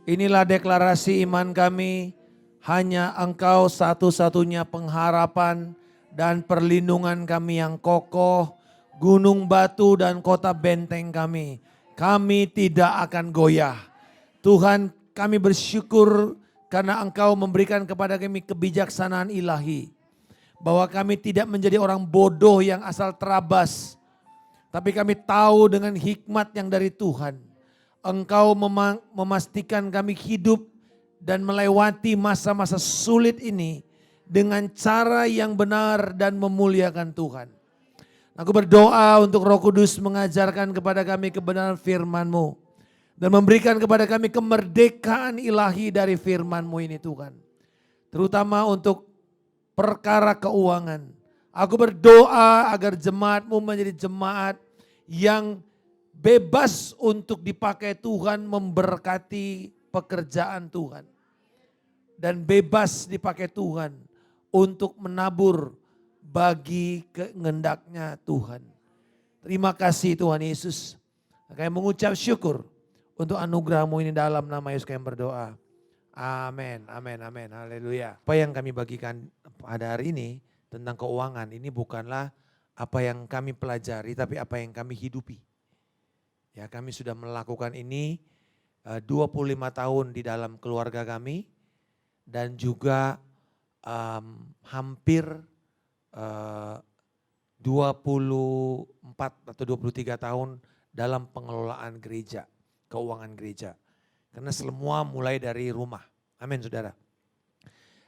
Inilah deklarasi iman kami, hanya Engkau satu-satunya pengharapan dan perlindungan kami yang kokoh, gunung batu dan kota benteng kami. Kami tidak akan goyah. Tuhan, kami bersyukur karena Engkau memberikan kepada kami kebijaksanaan ilahi. Bahwa kami tidak menjadi orang bodoh yang asal terabas. Tapi kami tahu dengan hikmat yang dari Tuhan. Engkau memastikan kami hidup dan melewati masa-masa sulit ini dengan cara yang benar dan memuliakan Tuhan. Aku berdoa untuk Roh Kudus mengajarkan kepada kami kebenaran firman-Mu. Dan memberikan kepada kami kemerdekaan ilahi dari firman-Mu ini Tuhan. Terutama untuk perkara keuangan. Aku berdoa agar jemaat-Mu menjadi jemaat yang bebas untuk dipakai Tuhan memberkati pekerjaan Tuhan. Dan bebas dipakai Tuhan untuk menabur bagi kehendaknya Tuhan. Terima kasih Tuhan Yesus. Kami mengucap syukur untuk anugerah-Mu ini dalam nama Yesus kami berdoa. Amin, amin, amin, haleluya. Apa yang kami bagikan pada hari ini tentang keuangan ini bukanlah apa yang kami pelajari tapi apa yang kami hidupi. Ya, kami sudah melakukan ini 25 tahun di dalam keluarga kami dan juga hampir 24 atau 23 tahun dalam pengelolaan gereja, keuangan gereja. Karena semua mulai dari rumah. Amin saudara.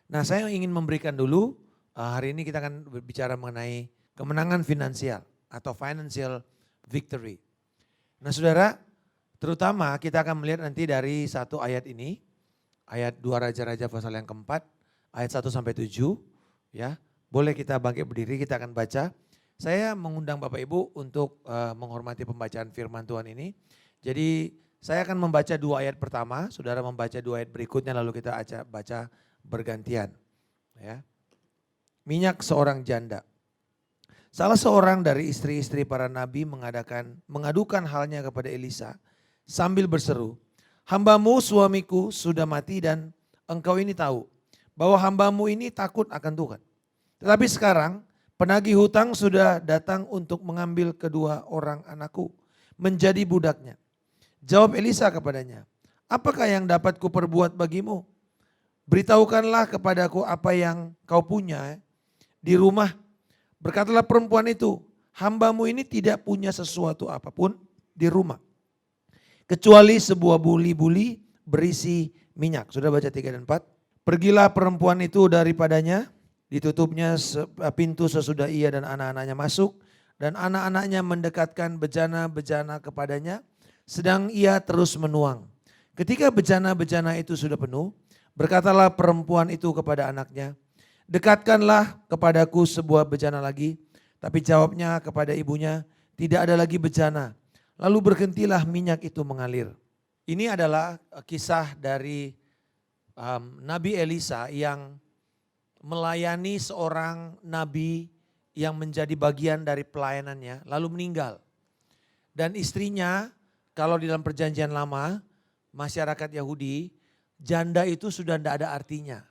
Nah saya ingin memberikan dulu, hari ini kita akan berbicara mengenai kemenangan finansial atau financial victory. Nah saudara, terutama kita akan melihat nanti dari satu ayat ini, ayat 2 Raja-Raja pasal yang keempat, ayat 1 sampai 7, ya. Boleh kita bangkit berdiri, kita akan baca. Saya mengundang Bapak Ibu untuk menghormati pembacaan firman Tuhan ini. Jadi saya akan membaca 2 ayat pertama, saudara membaca 2 ayat berikutnya lalu kita baca bergantian. Ya. Minyak seorang janda. Salah seorang dari istri-istri para nabi mengadukan halnya kepada Elisa sambil berseru, "Hambamu suamiku sudah mati dan engkau ini tahu bahwa hambamu ini takut akan Tuhan. Tetapi sekarang penagih hutang sudah datang untuk mengambil kedua orang anakku menjadi budaknya." Jawab Elisa kepadanya, "Apakah yang dapat kuperbuat bagimu? Beritahukanlah kepadaku apa yang kau punya di rumah." Berkatalah perempuan itu, "Hambamu ini tidak punya sesuatu apapun di rumah, kecuali sebuah buli-buli berisi minyak." Sudah baca 3 dan 4. Pergilah perempuan itu daripadanya, ditutupnya pintu sesudah ia dan anak-anaknya masuk. Dan anak-anaknya mendekatkan bejana-bejana kepadanya, sedang ia terus menuang. Ketika bejana-bejana itu sudah penuh, berkatalah perempuan itu kepada anaknya, "Dekatkanlah kepadaku sebuah bejana lagi." Tapi jawabnya kepada ibunya, "Tidak ada lagi bejana." Lalu berhentilah minyak itu mengalir. Ini adalah kisah dari Nabi Elisa yang melayani seorang nabi yang menjadi bagian dari pelayanannya lalu meninggal. Dan istrinya, kalau di dalam perjanjian lama, masyarakat Yahudi, janda itu sudah tidak ada artinya.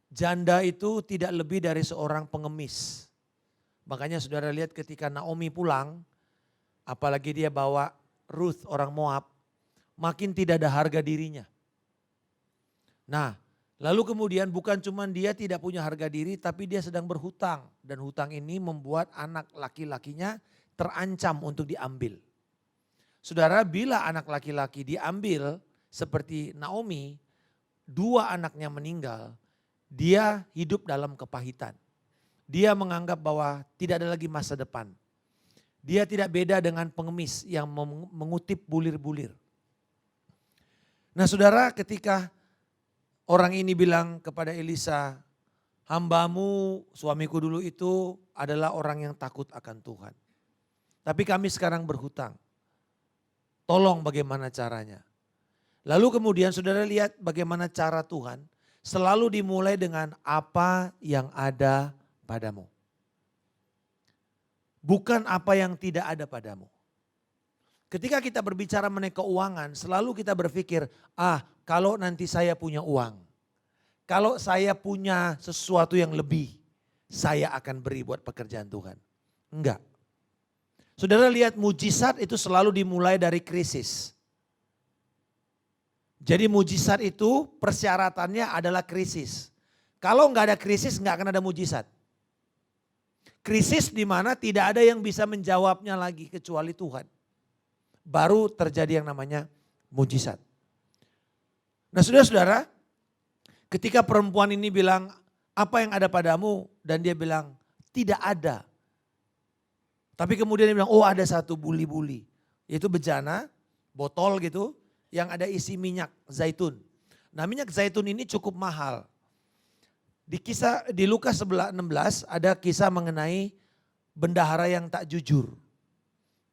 Janda itu tidak lebih dari seorang pengemis. Makanya saudara lihat ketika Naomi pulang, apalagi dia bawa Ruth orang Moab, makin tidak ada harga dirinya. Nah, lalu kemudian bukan cuma dia tidak punya harga diri, tapi dia sedang berhutang. Dan hutang ini membuat anak laki-lakinya terancam untuk diambil. Saudara, bila anak laki-laki diambil seperti Naomi, 2 anaknya meninggal, dia hidup dalam kepahitan. Dia menganggap bahwa tidak ada lagi masa depan. Dia tidak beda dengan pengemis yang mengutip bulir-bulir. Nah saudara, ketika orang ini bilang kepada Elisa, "Hambamu, suamiku dulu itu adalah orang yang takut akan Tuhan. Tapi kami sekarang berhutang. Tolong bagaimana caranya?" Lalu kemudian saudara lihat bagaimana cara Tuhan selalu dimulai dengan apa yang ada padamu. Bukan apa yang tidak ada padamu. Ketika kita berbicara mengenai keuangan, selalu kita berpikir, kalau nanti saya punya uang, kalau saya punya sesuatu yang lebih, saya akan beri buat pekerjaan Tuhan. Enggak. Saudara lihat mujizat itu selalu dimulai dari krisis. Jadi mujizat itu persyaratannya adalah krisis. Kalau enggak ada krisis enggak akan ada mujizat. Krisis di mana tidak ada yang bisa menjawabnya lagi kecuali Tuhan. Baru terjadi yang namanya mujizat. Nah saudara-saudara, ketika perempuan ini bilang, apa yang ada padamu? Dan dia bilang, tidak ada. Tapi kemudian dia bilang, ada satu buli-buli. Yaitu bejana, botol gitu, yang ada isi minyak zaitun. Nah minyak zaitun ini cukup mahal. Di Lukas 16 ada kisah mengenai bendahara yang tak jujur.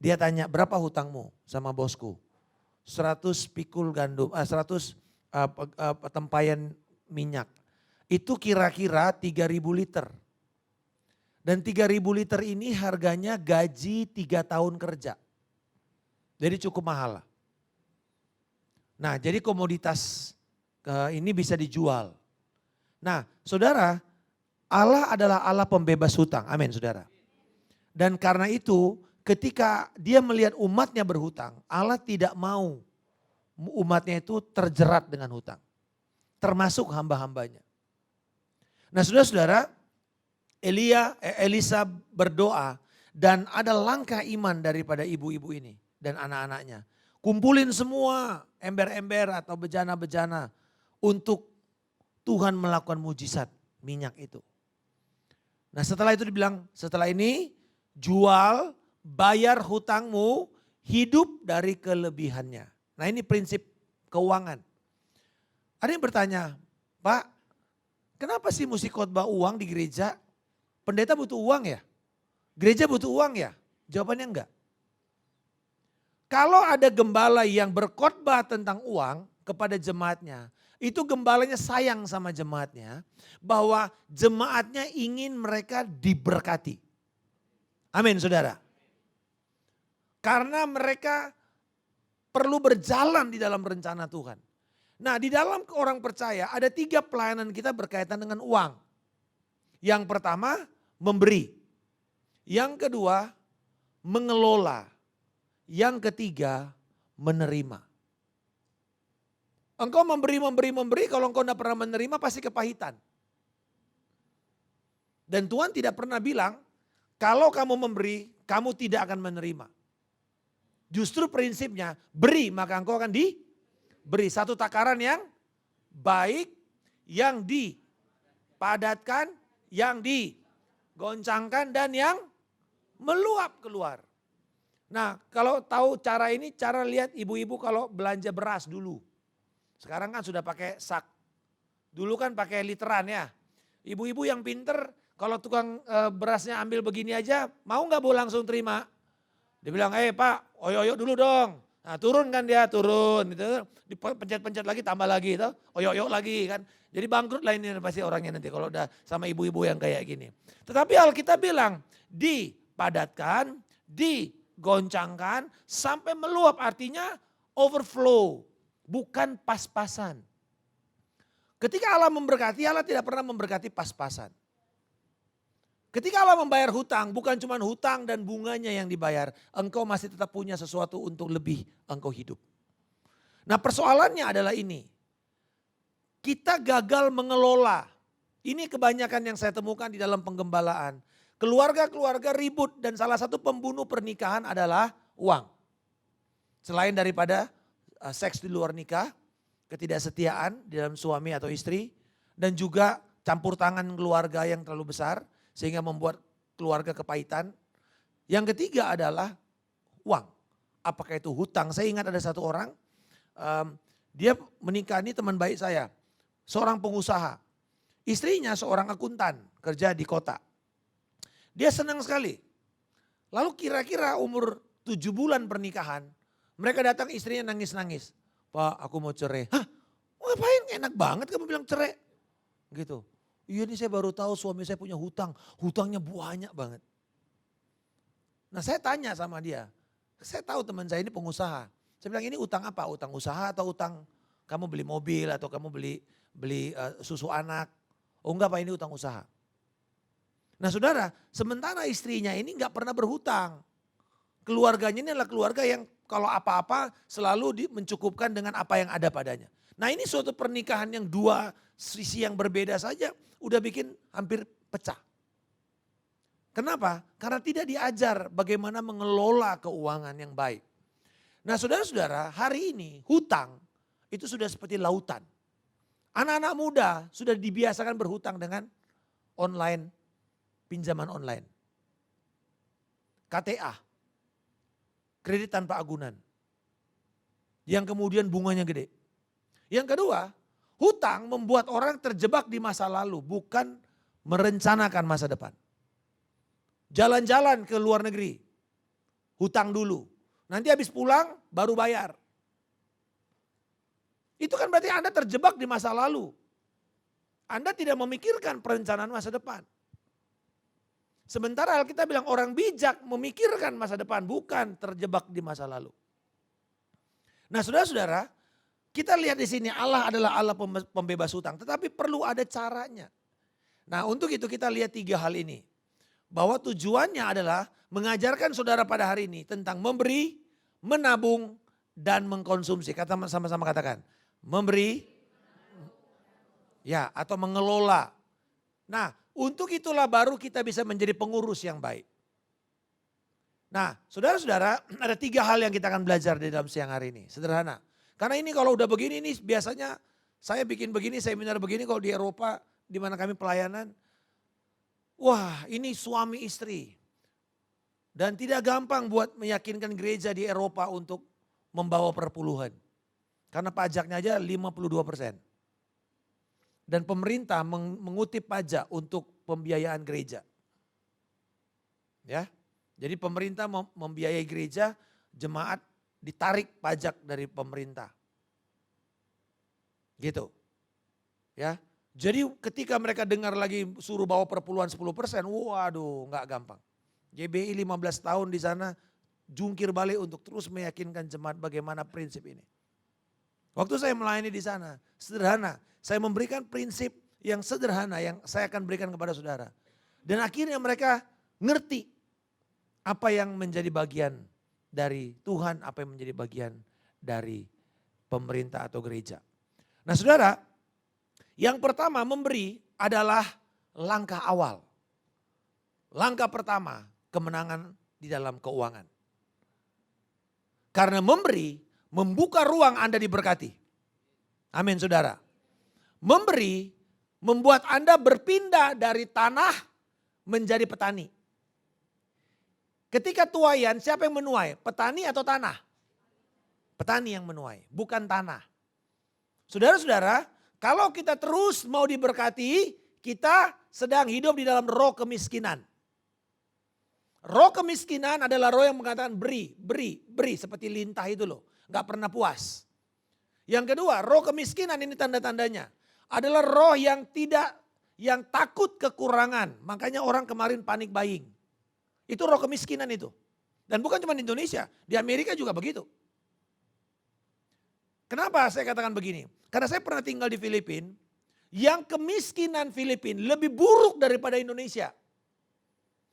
Dia tanya, berapa hutangmu sama bosku? 100 pikul gandum, 100 tempayan minyak. Itu kira-kira 3.000 liter. Dan 3.000 liter ini harganya gaji 3 tahun kerja. Jadi cukup mahal. Nah jadi komoditas ini bisa dijual. Nah saudara, Allah adalah Allah pembebas hutang. Amin saudara. Dan karena itu ketika dia melihat umatnya berhutang, Allah tidak mau umatnya itu terjerat dengan hutang. Termasuk hamba-hambanya. Nah saudara-saudara, Elisa berdoa dan ada langkah iman daripada ibu-ibu ini dan anak-anaknya. Kumpulin semua ember-ember atau bejana-bejana untuk Tuhan melakukan mujizat minyak itu. Nah setelah itu dibilang, setelah ini jual, bayar hutangmu, hidup dari kelebihannya. Nah ini prinsip keuangan. Ada yang bertanya, Pak, kenapa sih mesti khotbah uang di gereja? Pendeta butuh uang ya? Gereja butuh uang ya? Jawabannya enggak. Kalau ada gembala yang berkhotbah tentang uang kepada jemaatnya, itu gembalanya sayang sama jemaatnya, bahwa jemaatnya ingin mereka diberkati. Amin saudara. Karena mereka perlu berjalan di dalam rencana Tuhan. Nah di dalam orang percaya ada 3 pelayanan kita berkaitan dengan uang. Yang pertama memberi. Yang kedua mengelola. Yang ketiga menerima. Engkau memberi, kalau engkau tidak pernah menerima pasti kepahitan. Dan Tuhan tidak pernah bilang, kalau kamu memberi, kamu tidak akan menerima. Justru prinsipnya, beri maka engkau akan diberi. Satu takaran yang baik, yang dipadatkan, yang digoncangkan dan yang meluap keluar. Nah kalau tahu cara ini, cara lihat ibu-ibu kalau belanja beras dulu. Sekarang kan sudah pakai sak. Dulu kan pakai literan ya. Ibu-ibu yang pinter kalau tukang berasnya ambil begini aja, mau gak Bu langsung terima? Dia bilang, Pak, oyok-oyok dulu dong. Nah turun kan dia, turun. Gitu. Dipencet-pencet lagi, tambah lagi. Gitu. Oyok-oyok lagi kan. Jadi bangkrut lah ini pasti orangnya nanti kalau udah sama ibu-ibu yang kayak gini. Tetapi Alkitab bilang, dipadatkan, digoncangkan, sampai meluap artinya overflow. Bukan pas-pasan. Ketika Allah memberkati, Allah tidak pernah memberkati pas-pasan. Ketika Allah membayar hutang, bukan cuma hutang dan bunganya yang dibayar. Engkau masih tetap punya sesuatu untuk lebih engkau hidup. Nah persoalannya adalah ini. Kita gagal mengelola. Ini kebanyakan yang saya temukan di dalam penggembalaan. Keluarga-keluarga ribut dan salah satu pembunuh pernikahan adalah uang. Selain daripada seks di luar nikah, ketidaksetiaan di dalam suami atau istri, dan juga campur tangan keluarga yang terlalu besar sehingga membuat keluarga kepahitan. Yang ketiga adalah uang. Apakah itu hutang? Saya ingat ada satu orang, dia menikahi teman baik saya, seorang pengusaha. Istrinya seorang akuntan, kerja di kota. Dia senang sekali. Lalu kira-kira umur 7 bulan pernikahan, mereka datang istrinya nangis-nangis. Pak aku mau cerai. Hah ngapain enak banget kamu bilang cerai. Gitu. Iya nih saya baru tahu suami saya punya hutang. Hutangnya banyak banget. Nah saya tanya sama dia. Saya tahu teman saya ini pengusaha. Saya bilang ini utang apa? Utang usaha atau utang kamu beli mobil atau kamu beli susu anak? Oh enggak Pak, ini utang usaha. Nah saudara, sementara istrinya ini enggak pernah berhutang. Keluarganya ini adalah keluarga yang kalau apa-apa selalu mencukupkan dengan apa yang ada padanya. Nah ini suatu pernikahan yang dua sisi yang berbeda saja udah bikin hampir pecah. Kenapa? Karena tidak diajar bagaimana mengelola keuangan yang baik. Nah saudara-saudara, hari ini hutang itu sudah seperti lautan. Anak-anak muda sudah dibiasakan berhutang dengan online, pinjaman online. KTA, kredit tanpa agunan. Yang kemudian bunganya gede. Yang kedua, hutang membuat orang terjebak di masa lalu, bukan merencanakan masa depan. Jalan-jalan ke luar negeri, hutang dulu. Nanti habis pulang baru bayar. Itu kan berarti Anda terjebak di masa lalu. Anda tidak memikirkan perencanaan masa depan. Sementara kita bilang orang bijak memikirkan masa depan, bukan terjebak di masa lalu. Nah saudara-saudara, kita lihat di sini Allah adalah Allah pembebas hutang, tetapi perlu ada caranya. Nah untuk itu kita lihat 3 hal ini. Bahwa tujuannya adalah mengajarkan saudara pada hari ini tentang memberi, menabung, dan mengkonsumsi. Kata sama-sama katakan, memberi, ya atau mengelola. Nah untuk itulah baru kita bisa menjadi pengurus yang baik. Nah saudara-saudara ada 3 hal yang kita akan belajar di dalam siang hari ini. Sederhana. Karena ini kalau udah begini nih biasanya saya bikin begini, seminar begini kalau di Eropa di mana kami pelayanan. Wah ini suami istri. Dan tidak gampang buat meyakinkan gereja di Eropa untuk membawa perpuluhan. Karena pajaknya aja 52%. Dan pemerintah mengutip pajak untuk pembiayaan gereja. Ya, jadi pemerintah membiayai gereja, jemaat ditarik pajak dari pemerintah. Gitu. Ya. Jadi ketika mereka dengar lagi suruh bawa perpuluhan 10%, waduh nggak gampang. GBI 15 tahun di sana jungkir balik untuk terus meyakinkan jemaat bagaimana prinsip ini. Waktu saya melayani di sana, sederhana. Saya memberikan prinsip yang sederhana yang saya akan berikan kepada saudara. Dan akhirnya mereka ngerti apa yang menjadi bagian dari Tuhan, apa yang menjadi bagian dari pemerintah atau gereja. Nah saudara, yang pertama memberi adalah langkah awal. Langkah pertama kemenangan di dalam keuangan. Karena memberi membuka ruang Anda diberkati. Amin saudara. Memberi membuat Anda berpindah dari tanah menjadi petani. Ketika tuaian siapa yang menuai? Petani atau tanah? Petani yang menuai, bukan tanah. Saudara-saudara, kalau kita terus mau diberkati, kita sedang hidup di dalam roh kemiskinan. Roh kemiskinan adalah roh yang mengatakan beri, beri, beri. Seperti lintah itu loh, gak pernah puas. Yang kedua, roh kemiskinan ini tanda-tandanya. Adalah roh yang takut kekurangan. Makanya orang kemarin panik buying. Itu roh kemiskinan itu. Dan bukan cuma di Indonesia, di Amerika juga begitu. Kenapa saya katakan begini? Karena saya pernah tinggal di Filipina, yang kemiskinan Filipina lebih buruk daripada Indonesia.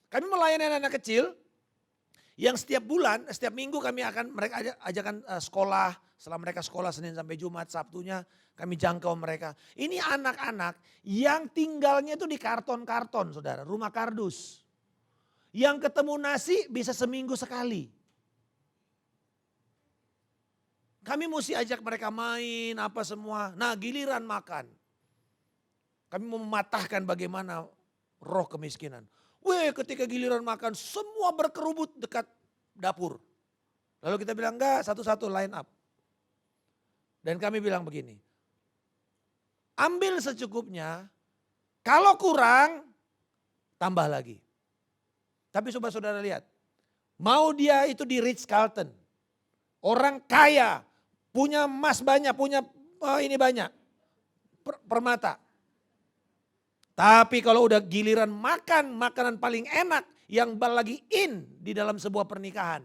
Kami melayani anak kecil, yang setiap bulan, setiap minggu mereka ajakan sekolah, setelah mereka sekolah Senin sampai Jumat, Sabtunya kami jangkau mereka. Ini anak-anak yang tinggalnya itu di karton-karton saudara, rumah kardus. Yang ketemu nasi bisa seminggu sekali. Kami mesti ajak mereka main apa semua. Nah giliran makan. Kami mematahkan bagaimana roh kemiskinan. Ketika giliran makan semua berkerubut dekat dapur. Lalu kita bilang enggak, satu-satu line up. Dan kami bilang begini. Ambil secukupnya, kalau kurang tambah lagi. Tapi coba saudara lihat. Mau dia itu di Ritz-Carlton. Orang kaya, punya emas banyak, punya ini banyak. Permata. Tapi kalau udah giliran makan makanan paling enak yang lagi in di dalam sebuah pernikahan.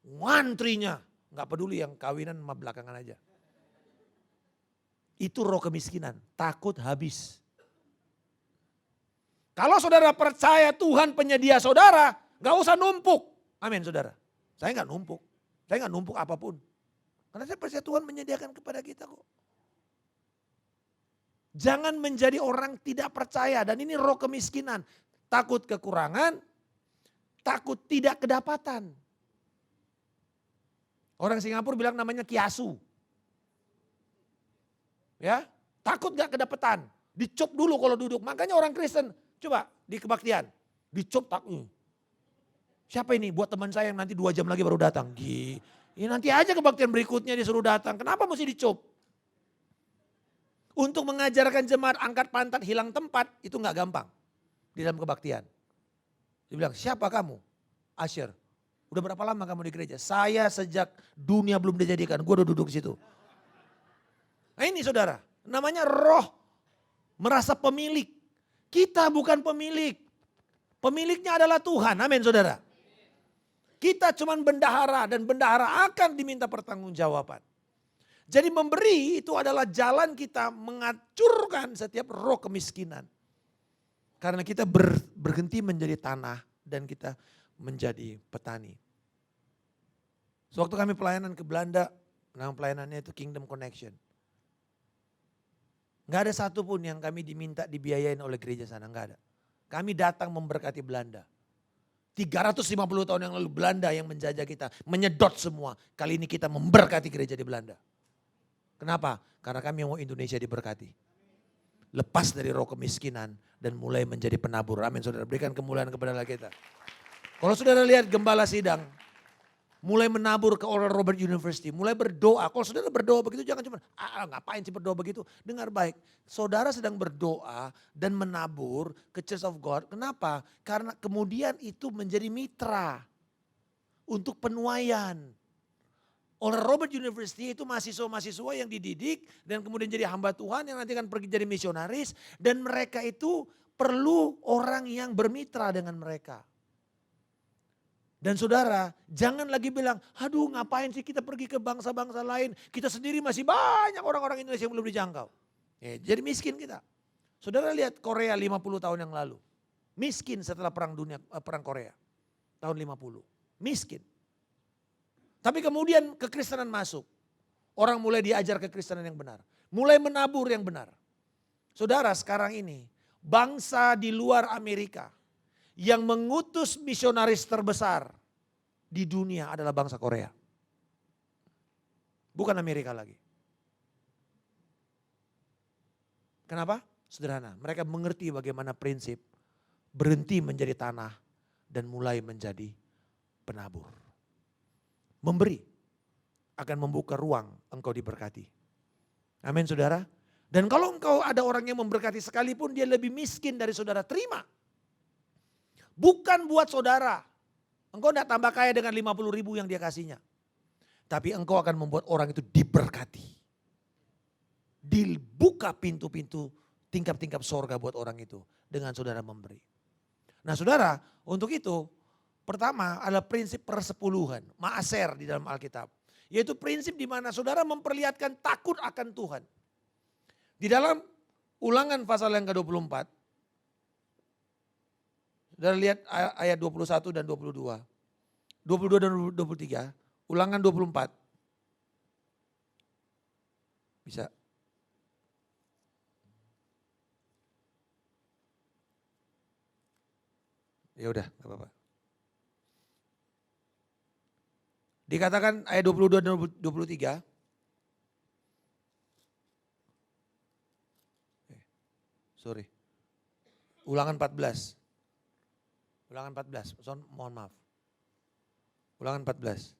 Ngantrinya, nggak peduli yang kawinan sama belakangan aja. Itu roh kemiskinan, takut habis. Kalau saudara percaya Tuhan penyedia saudara, gak usah numpuk. Amin saudara. Saya gak numpuk. Saya gak numpuk apapun. Karena saya percaya Tuhan menyediakan kepada kita kok. Jangan menjadi orang tidak percaya. Dan ini roh kemiskinan. Takut kekurangan, takut tidak kedapatan. Orang Singapura bilang namanya kiasu. Ya, takut gak kedapatan. Dicop dulu kalau duduk. Makanya orang Kristen, coba di kebaktian, dicop takut. Siapa ini? Buat teman saya yang nanti 2 jam lagi baru datang. Ya nanti aja kebaktian berikutnya disuruh datang. Kenapa mesti dicop? Untuk mengajarkan jemaat angkat pantat hilang tempat, itu gak gampang. Di dalam kebaktian. Dia bilang, siapa kamu? Asher. Udah berapa lama kamu di gereja? Saya sejak dunia belum dijadikan, gue udah duduk di situ. Nah ini saudara, namanya roh merasa pemilik. Kita bukan pemilik. Pemiliknya adalah Tuhan, amin saudara. Kita cuman bendahara dan bendahara akan diminta pertanggungjawaban. Jadi memberi itu adalah jalan kita menghancurkan setiap roh kemiskinan. Karena kita berhenti menjadi tanah dan kita menjadi petani. Sewaktu kami pelayanan ke Belanda, nama pelayanannya itu Kingdom Connection. Gak ada satupun yang kami diminta dibiayain oleh gereja sana, gak ada. Kami datang memberkati Belanda. 350 tahun yang lalu Belanda yang menjajah kita, menyedot semua. Kali ini kita memberkati gereja di Belanda. Kenapa? Karena kami mau Indonesia diberkati. Lepas dari roh kemiskinan dan mulai menjadi penabur. Amin saudara, berikan kemuliaan kepada kita. Kalau saudara lihat gembala sidang, mulai menabur ke Oral Roberts University, mulai berdoa. Kalau saudara berdoa begitu jangan cuma, ngapain sih berdoa begitu. Dengar baik, saudara sedang berdoa dan menabur ke Church of God. Kenapa? Karena kemudian itu menjadi mitra untuk penuaian. Oral Roberts University itu mahasiswa-mahasiswa yang dididik dan kemudian jadi hamba Tuhan yang nanti akan pergi jadi misionaris. Dan mereka itu perlu orang yang bermitra dengan mereka. Dan saudara, jangan lagi bilang, aduh ngapain sih kita pergi ke bangsa-bangsa lain. Kita sendiri masih banyak orang-orang Indonesia yang belum dijangkau. Ya, jadi miskin kita. Saudara lihat Korea 50 tahun yang lalu. Miskin setelah perang Korea. Tahun 50. Miskin. Tapi kemudian kekristenan masuk. Orang mulai diajar kekristenan yang benar. Mulai menabur yang benar. Saudara sekarang ini, bangsa di luar Amerika yang mengutus misionaris terbesar di dunia adalah bangsa Korea. Bukan Amerika lagi. Kenapa? Sederhana, mereka mengerti bagaimana prinsip berhenti menjadi tanah dan mulai menjadi penabur. Memberi akan membuka ruang engkau diberkati. Amin saudara. Dan kalau engkau ada orang yang memberkati sekalipun dia lebih miskin dari saudara, terima. Bukan buat saudara. Engkau tidak tambah kaya dengan 50 ribu yang dia kasihnya. Tapi engkau akan membuat orang itu diberkati. Dibuka pintu-pintu tingkap-tingkap sorga buat orang itu. Dengan saudara memberi. Nah saudara, untuk itu pertama adalah prinsip persepuluhan. Maaser di dalam Alkitab. Yaitu prinsip di mana saudara memperlihatkan takut akan Tuhan. Di dalam Ulangan pasal yang ke-24. Saudara lihat ayat 21 dan 22. 22 dan 23. Ulangan 24. Bisa. Ya udah, gak apa-apa. Dikatakan ayat 22 dan 23. Sorry. Ulangan 14. Ulangan 14, mohon maaf. Ulangan 14.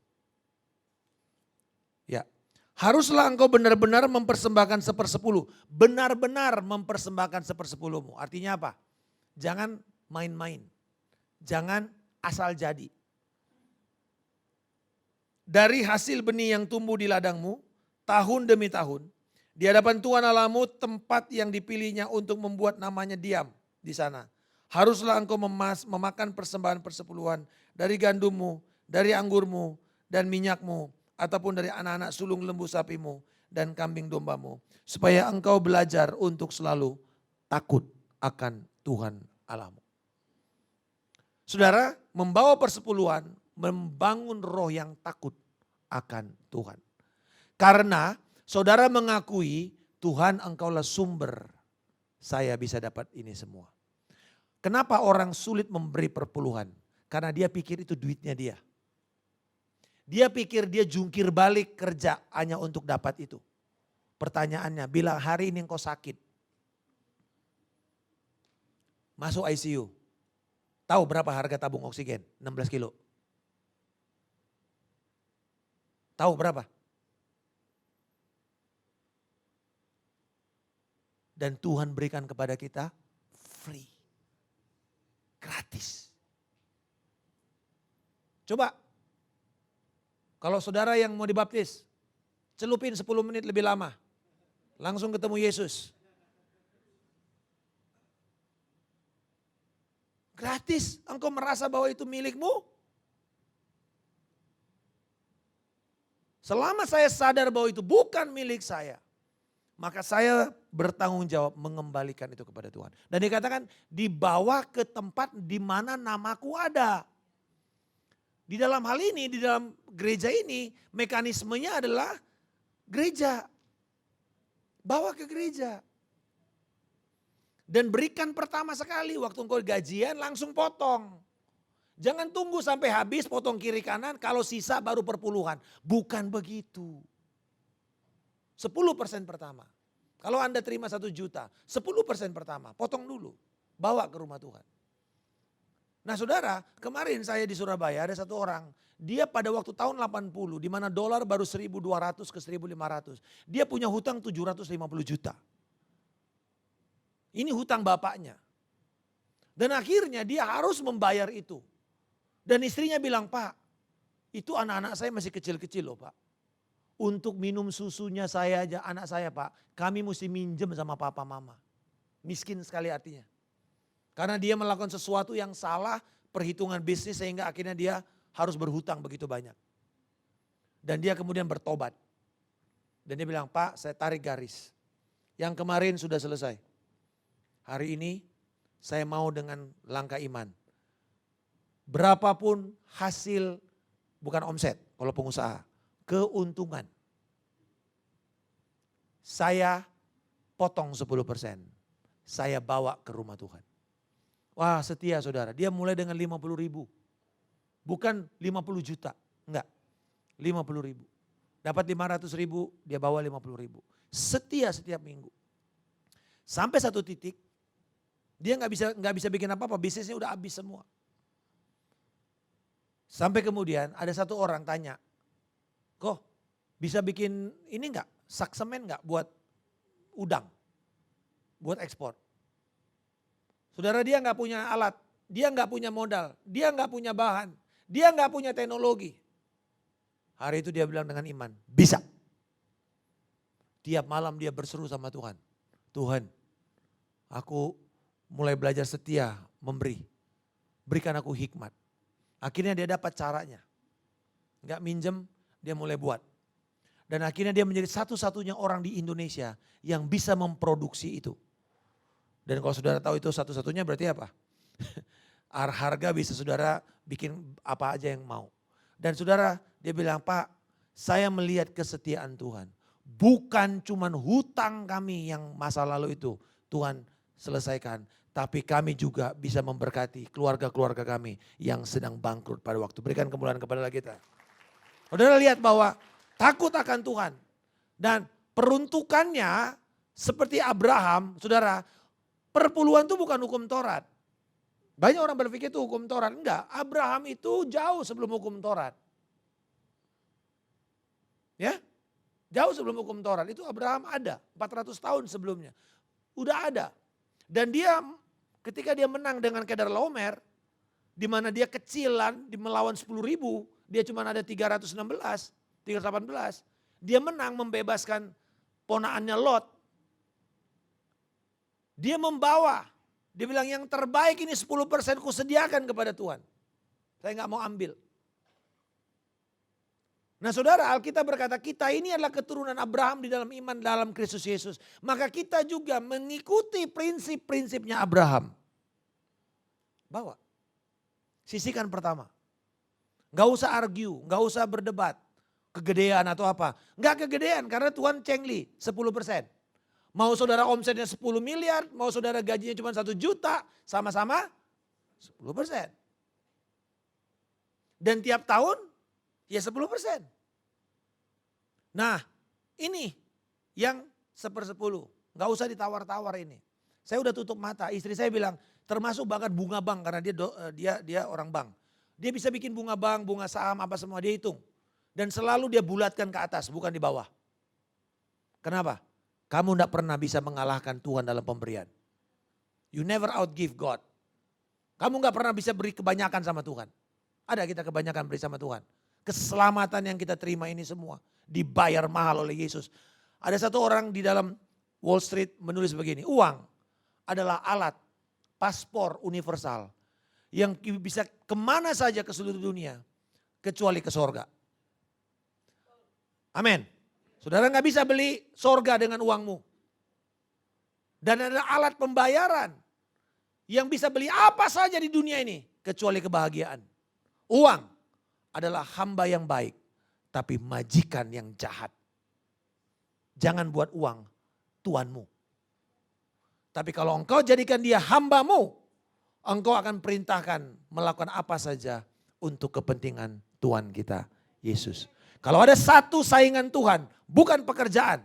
Ya, haruslah engkau benar-benar mempersembahkan 1/10. Benar-benar mempersembahkan 1/10mu. Artinya apa? Jangan main-main. Jangan asal jadi. Dari hasil benih yang tumbuh di ladangmu, tahun demi tahun, di hadapan Tuhan Allahmu tempat yang dipilihnya untuk membuat namanya diam di sana. Haruslah engkau memakan persembahan persepuluhan dari gandummu, dari anggurmu, dan minyakmu, ataupun dari anak-anak sulung lembu sapimu dan kambing dombamu, supaya engkau belajar untuk selalu takut akan Tuhan Allahmu. Saudara, membawa persepuluhan, membangun roh yang takut akan Tuhan. Karena saudara mengakui Tuhan engkaulah sumber saya bisa dapat ini semua. Kenapa orang sulit memberi perpuluhan? Karena dia pikir itu duitnya dia. Dia pikir dia jungkir balik kerja hanya untuk dapat itu. Pertanyaannya, bila hari ini engkau sakit, masuk ICU, tahu berapa harga tabung oksigen? 16 kilo. Tahu berapa? Dan Tuhan berikan kepada kita free. Gratis. Coba, kalau saudara yang mau dibaptis, celupin 10 menit lebih lama. Langsung ketemu Yesus. Gratis, engkau merasa bahwa itu milikmu? Selama saya sadar bahwa itu bukan milik saya, maka saya bertanggung jawab mengembalikan itu kepada Tuhan. Dan dikatakan dibawa ke tempat di mana namaku ada. Di dalam hal ini, di dalam gereja ini, mekanismenya adalah gereja. Bawa ke gereja. Dan berikan pertama sekali, waktu engkau gajian langsung potong. Jangan tunggu sampai habis potong kiri kanan, kalau sisa baru perpuluhan. Bukan begitu. 10% pertama. Kalau Anda terima 1 juta, 10% pertama, potong dulu. Bawa ke rumah Tuhan. Nah saudara, kemarin saya di Surabaya ada satu orang. Dia pada waktu tahun 80, di mana dolar baru 1.200 ke 1.500. Dia punya hutang 750 juta. Ini hutang bapaknya. Dan akhirnya dia harus membayar itu. Dan istrinya bilang, Pak, itu anak-anak saya masih kecil-kecil loh Pak. Untuk minum susunya saya aja, anak saya Pak, kami mesti minjem sama papa mama. Miskin sekali artinya. Karena dia melakukan sesuatu yang salah, perhitungan bisnis sehingga akhirnya dia harus berhutang begitu banyak. Dan dia kemudian bertobat. Dan dia bilang, Pak saya tarik garis. Yang kemarin sudah selesai. Hari ini saya mau dengan langkah iman. Berapapun hasil, bukan omset kalau pengusaha, keuntungan. Saya potong 10%. Saya bawa ke rumah Tuhan. Wah setia saudara, dia mulai dengan 50 ribu. Bukan 50 juta, enggak. 50 ribu. Dapat 500 ribu, dia bawa 50 ribu. Setia setiap minggu. Sampai satu titik, dia nggak bisa bikin apa-apa, bisnisnya udah habis semua. Sampai kemudian ada satu orang tanya, kok bisa bikin ini enggak, saksemen enggak buat udang, buat ekspor. Saudara dia nggak punya alat, dia nggak punya modal, dia nggak punya bahan, dia nggak punya teknologi. Hari itu dia bilang dengan iman, bisa. Tiap malam dia berseru sama Tuhan, Tuhan aku mulai belajar setia memberi, berikan aku hikmat. Akhirnya dia dapat caranya, nggak minjem, dia mulai buat. Dan akhirnya dia menjadi satu-satunya orang di Indonesia yang bisa memproduksi itu. Dan kalau saudara tahu itu satu-satunya berarti apa? Harga bisa saudara bikin apa aja yang mau. Dan saudara dia bilang, Pak saya melihat kesetiaan Tuhan. Bukan cuman hutang kami yang masa lalu itu Tuhan selesaikan. Tapi kami juga bisa memberkati keluarga-keluarga kami yang sedang bangkrut pada waktu. Berikan kemuliaan kepada kita. Saudara lihat bahwa takut akan Tuhan. Dan peruntukannya seperti Abraham, saudara, perpuluhan itu bukan hukum Taurat. Banyak orang berpikir itu hukum Taurat. Enggak, Abraham itu jauh sebelum hukum Taurat. Ya, jauh sebelum hukum Taurat. Itu Abraham ada, 400 tahun sebelumnya. Udah ada. Dan dia ketika dia menang dengan Kedorlaomer, di mana dia kecilan, melawan 10.000, dia cuma ada 316, 318. Dia menang membebaskan ponaannya Lot. Dia membawa, dia bilang yang terbaik ini 10% ku sediakan kepada Tuhan. Saya nggak mau ambil. Nah saudara, Alkitab berkata kita ini adalah keturunan Abraham di dalam iman dalam Kristus Yesus. Maka kita juga mengikuti prinsip-prinsipnya Abraham. Bawa. Sisihkan pertama. Gak usah argue, gak usah berdebat. Kegedean atau apa. Gak kegedean karena Tuhan cengli 10%. Mau saudara omsetnya 10 miliar, mau saudara gajinya cuma 1 juta, sama-sama 10%. Dan tiap tahun ya 10%. Nah ini yang 1/10. Gak usah ditawar-tawar ini. Saya udah tutup mata, istri saya bilang termasuk bahkan bunga bank karena dia orang bank. Dia bisa bikin bunga bank, bunga saham, apa semua dia hitung. Dan selalu dia bulatkan ke atas, bukan di bawah. Kenapa? Kamu tidak pernah bisa mengalahkan Tuhan dalam pemberian. You never outgive God. Kamu gak pernah bisa beri kebanyakan sama Tuhan. Ada kita kebanyakan beri sama Tuhan. Keselamatan yang kita terima ini semua dibayar mahal oleh Yesus. Ada satu orang di dalam Wall Street menulis begini, uang adalah alat paspor universal yang bisa kemana saja ke seluruh dunia kecuali ke sorga. Amin. Saudara gak bisa beli sorga dengan uangmu. Dan ada alat pembayaran yang bisa beli apa saja di dunia ini kecuali kebahagiaan. Uang adalah hamba yang baik tapi majikan yang jahat. Jangan buat uang tuanmu. Tapi kalau engkau jadikan dia hambamu, engkau akan perintahkan melakukan apa saja untuk kepentingan Tuhan kita, Yesus. Kalau ada satu saingan Tuhan, bukan pekerjaan,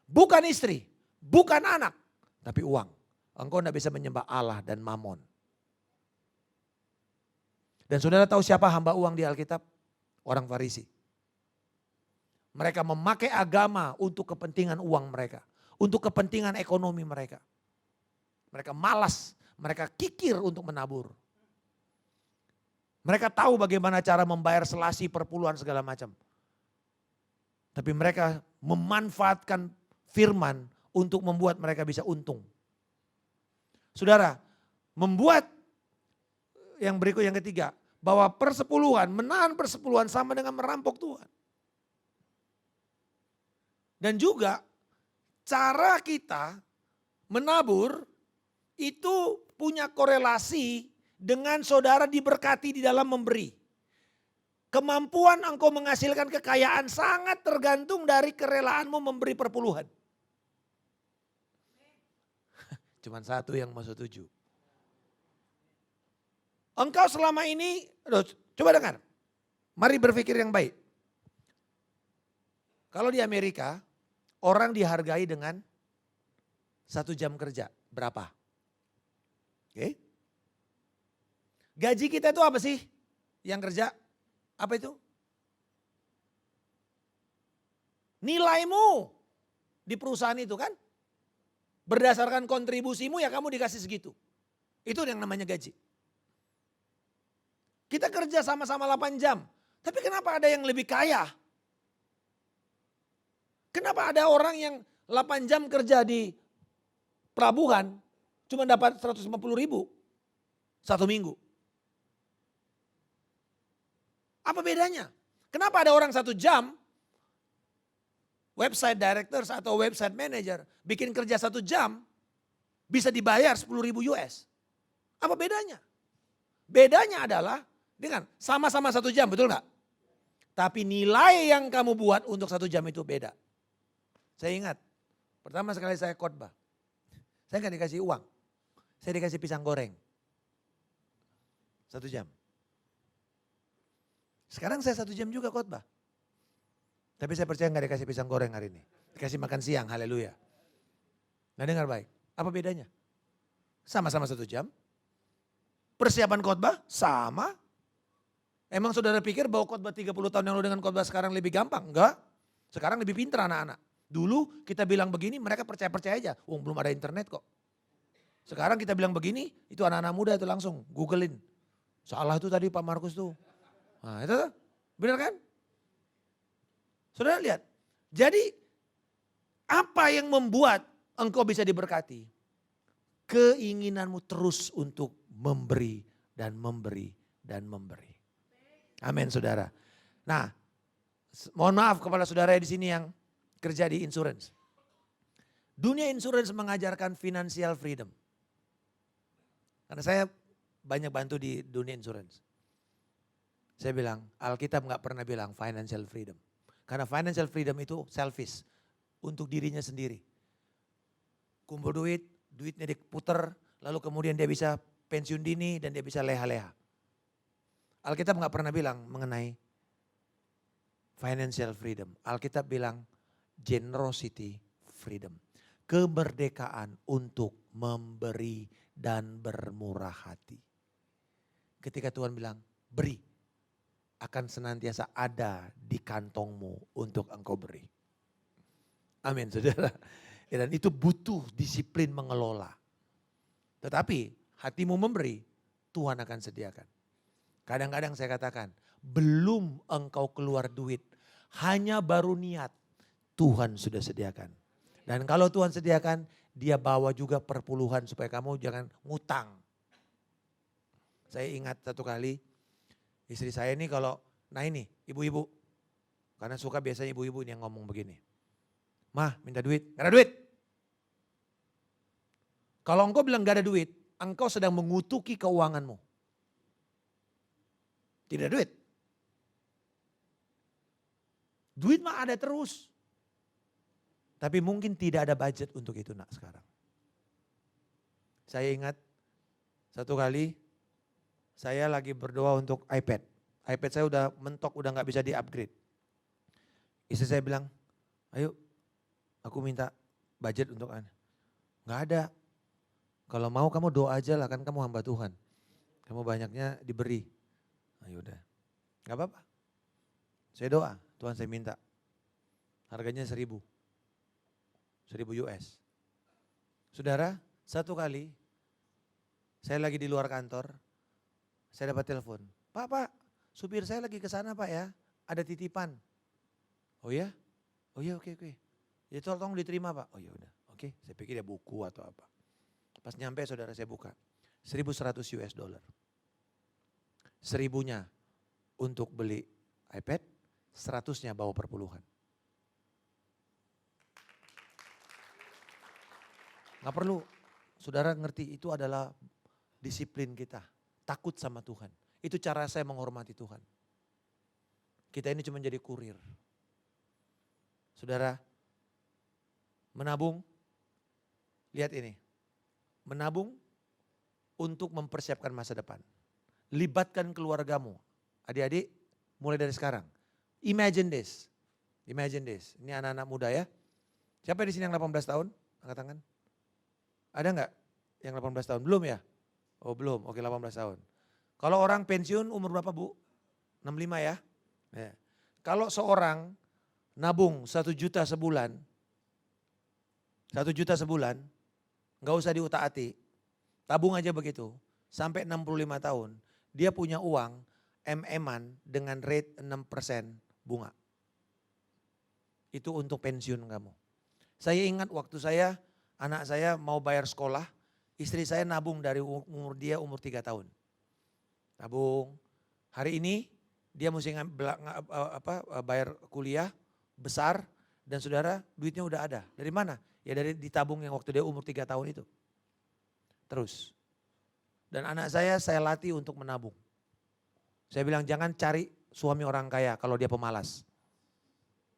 bukan istri, bukan anak, tapi uang. Engkau tidak bisa menyembah Allah dan Mamon. Dan saudara tahu siapa hamba uang di Alkitab? Orang Farisi. Mereka memakai agama untuk kepentingan uang mereka. Untuk kepentingan ekonomi mereka. Mereka malas, mereka kikir untuk menabur. Mereka tahu bagaimana cara membayar selasi perpuluhan segala macam. Tapi mereka memanfaatkan firman untuk membuat mereka bisa untung. Saudara, membuat yang berikut yang ketiga. Bahwa persepuluhan, menahan persepuluhan sama dengan merampok Tuhan. Dan juga cara kita menabur itu punya korelasi dengan saudara diberkati di dalam memberi. Kemampuan engkau menghasilkan kekayaan sangat tergantung dari kerelaanmu memberi perpuluhan. Cuman satu yang mau setuju. Engkau selama ini, coba dengar, mari berpikir yang baik. Kalau di Amerika, orang dihargai dengan 1 jam kerja, berapa? Oke. Gaji kita itu apa sih yang kerja? Apa itu? Nilaimu di perusahaan itu kan? Berdasarkan kontribusimu ya kamu dikasih segitu. Itu yang namanya gaji. Kita kerja sama-sama 8 jam. Tapi kenapa ada yang lebih kaya? Kenapa ada orang yang 8 jam kerja di pelabuhan cuma dapat 150.000 1 minggu? Apa bedanya? Kenapa ada orang 1 jam website directors atau website manager bikin kerja 1 jam bisa dibayar 10.000 US? Apa bedanya? Bedanya adalah dengan sama-sama 1 jam, betul gak? Tapi nilai yang kamu buat untuk 1 jam itu beda. Saya ingat, pertama sekali saya khotbah. Saya gak dikasih uang. Saya dikasih pisang goreng. 1 jam. Sekarang saya 1 jam juga khotbah. Tapi saya percaya gak dikasih pisang goreng hari ini. Dikasih makan siang, haleluya. Nah dengar baik, apa bedanya? Sama-sama 1 jam. Persiapan khotbah sama. Emang saudara pikir bahwa khotbah 30 tahun yang lalu dengan khotbah sekarang lebih gampang? Enggak. Sekarang lebih pintar anak-anak. Dulu kita bilang begini mereka percaya-percaya aja. Belum ada internet kok. Sekarang kita bilang begini, itu anak-anak muda itu langsung googlein. Salah itu tadi Pak Markus tuh. Nah itu benar kan? Saudara lihat. Jadi apa yang membuat engkau bisa diberkati? Keinginanmu terus untuk memberi dan memberi dan memberi. Amin saudara. Nah Mohon maaf kepada saudara di sini yang kerja di insurance. Dunia insurance mengajarkan financial freedom. Karena saya banyak bantu di dunia insurance. Saya bilang, Alkitab gak pernah bilang financial freedom. Karena financial freedom itu selfish. Untuk dirinya sendiri. Kumpul duit, duitnya diputer, lalu kemudian dia bisa pensiun dini dan dia bisa leha-leha. Alkitab gak pernah bilang mengenai financial freedom. Alkitab bilang generosity freedom. Kemerdekaan untuk memberi dan bermurah hati. Ketika Tuhan bilang beri, akan senantiasa ada di kantongmu untuk engkau beri. Amin saudara. Dan itu butuh disiplin mengelola. Tetapi hatimu memberi, Tuhan akan sediakan. Kadang-kadang saya katakan, belum engkau keluar duit, hanya baru niat, Tuhan sudah sediakan. Dan kalau Tuhan sediakan, dia bawa juga perpuluhan supaya kamu jangan ngutang. Saya ingat satu kali, istri saya ini kalau, nah ini ibu-ibu, karena suka biasanya ibu-ibu ini yang ngomong begini. Mah minta duit, gak ada duit. Kalau engkau bilang gak ada duit, engkau sedang mengutuki keuanganmu. Tidak ada duit. Duit mah ada terus. Tapi mungkin tidak ada budget untuk itu nak sekarang. Saya ingat satu kali saya lagi berdoa untuk iPad. iPad saya udah mentok, udah gak bisa di-upgrade. Istri saya bilang, ayo aku minta budget untuk Anda. Gak ada. Kalau mau kamu doa aja lah, kan kamu hamba Tuhan. Kamu banyaknya diberi. Ayo udah. Gak apa-apa. Saya doa, Tuhan saya minta. Harganya 1.000. 1.000 US. Saudara, satu kali saya lagi di luar kantor, saya dapat telepon. Pak, supir saya lagi ke sana Pak ya, ada titipan. Oh ya? Oh ya, oke. Ya tolong diterima Pak. Oh ya udah, oke. Saya pikir dia buku atau apa. Pas nyampe saudara saya buka, 1.100 US dollar. 1.000-nya untuk beli iPad, 100-nya bawa perpuluhan. Gak perlu, saudara ngerti itu adalah disiplin kita. Takut sama Tuhan. Itu cara saya menghormati Tuhan. Kita ini cuma jadi kurir. Saudara, menabung, lihat ini. Menabung untuk mempersiapkan masa depan. Libatkan keluargamu. Adik-adik, mulai dari sekarang. Imagine this. Ini anak-anak muda ya. Siapa di sini yang 18 tahun? Angkat tangan. Ada enggak yang 18 tahun? Belum ya? Oh belum, oke 18 tahun. Kalau orang pensiun umur berapa Bu? 65 ya? Ya. Kalau seorang nabung 1 juta sebulan, 1 juta sebulan, gak usah diutak-atik, tabung aja begitu, sampai 65 tahun, dia punya uang MM-an dengan rate 6% bunga. Itu untuk pensiun kamu. Saya ingat waktu anak saya mau bayar sekolah, istri saya nabung dari umur 3 tahun. Nabung, hari ini dia mesti bayar kuliah besar dan saudara duitnya udah ada. Dari mana? Ya dari ditabung yang waktu dia umur 3 tahun itu. Terus. Dan anak saya latih untuk menabung. Saya bilang jangan cari suami orang kaya kalau dia pemalas.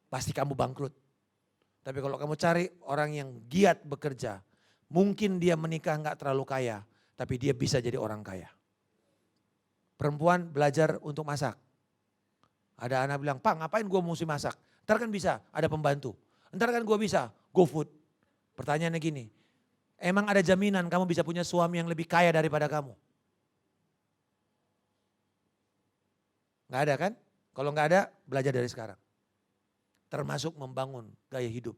Pasti kamu bangkrut. Tapi kalau kamu cari orang yang giat bekerja, mungkin dia menikah gak terlalu kaya, tapi dia bisa jadi orang kaya. Perempuan belajar untuk masak. Ada anak bilang, Pak ngapain gue mesti masak? Ntar kan bisa, ada pembantu. Ntar kan gue bisa, GoFood. Pertanyaannya gini, emang ada jaminan kamu bisa punya suami yang lebih kaya daripada kamu? Gak ada kan? Kalau gak ada, belajar dari sekarang. Termasuk membangun gaya hidup.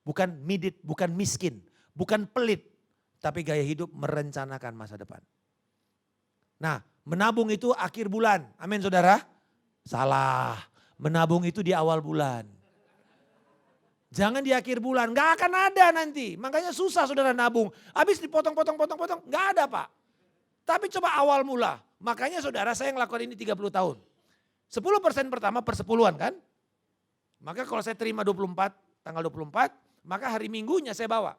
Bukan midit, bukan miskin, bukan pelit. Tapi gaya hidup merencanakan masa depan. Nah, menabung itu akhir bulan. Amin saudara? Salah. Menabung itu di awal bulan. Jangan di akhir bulan, gak akan ada nanti. Makanya susah saudara nabung. Habis dipotong-potong, gak ada Pak. Tapi coba awal mula. Makanya saudara saya ngelakuin ini 30 tahun. 10% pertama per 10-an kan? Maka kalau saya terima 24, tanggal 24, maka hari Minggunya saya bawa.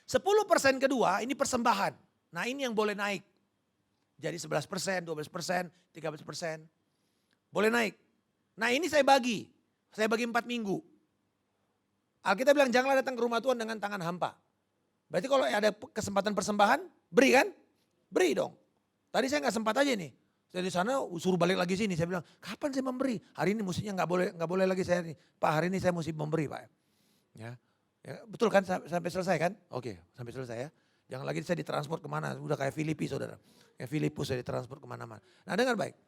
10% kedua ini persembahan. Nah ini yang boleh naik. Jadi 11%, 12%, 13%. Boleh naik. Nah ini saya bagi 4 minggu. Alkitab bilang janganlah datang ke rumah Tuhan dengan tangan hampa. Berarti kalau ada kesempatan persembahan, beri kan? Beri dong. Tadi saya nggak sempat aja nih. Saya di sana suruh balik lagi sini. Saya bilang, kapan saya memberi? Hari ini mestinya nggak boleh lagi saya nih. Pak, hari ini saya mesti memberi, Pak. Ya, betul kan sampai selesai kan? Oke, sampai selesai ya. Jangan lagi saya ditransport kemana. Udah kayak Filipi saudara. Kayak Filipus saya ditransport kemana-mana. Nah dengar baik.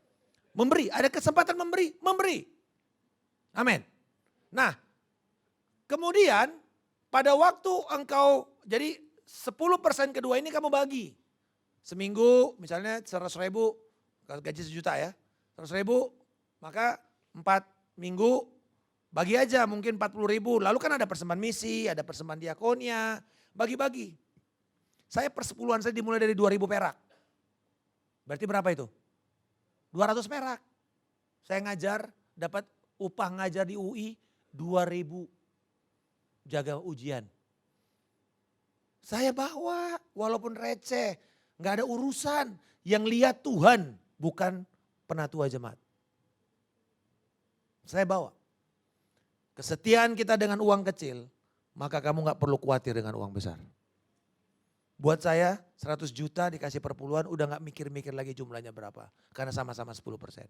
Memberi, ada kesempatan memberi. Amin. Nah, kemudian pada waktu engkau, jadi 10% kedua ini kamu bagi. Seminggu misalnya 100.000, gaji 1 juta ya. 100.000, maka 4 minggu bagi aja mungkin 40.000. Lalu kan ada persembahan misi, ada persembahan diakonia, bagi-bagi. Saya persepuluhan saya dimulai dari 2.000 perak. Berarti berapa itu? 200 perak. Saya ngajar, dapat upah ngajar di UI 2.000. Jaga ujian. Saya bawa walaupun receh, nggak ada urusan. Yang lihat Tuhan bukan penatua jemaat. Saya bawa. Kesetiaan kita dengan uang kecil, maka kamu nggak perlu khawatir dengan uang besar. Buat saya 100 juta dikasih perpuluhan udah nggak mikir-mikir lagi jumlahnya berapa. Karena sama-sama 10%.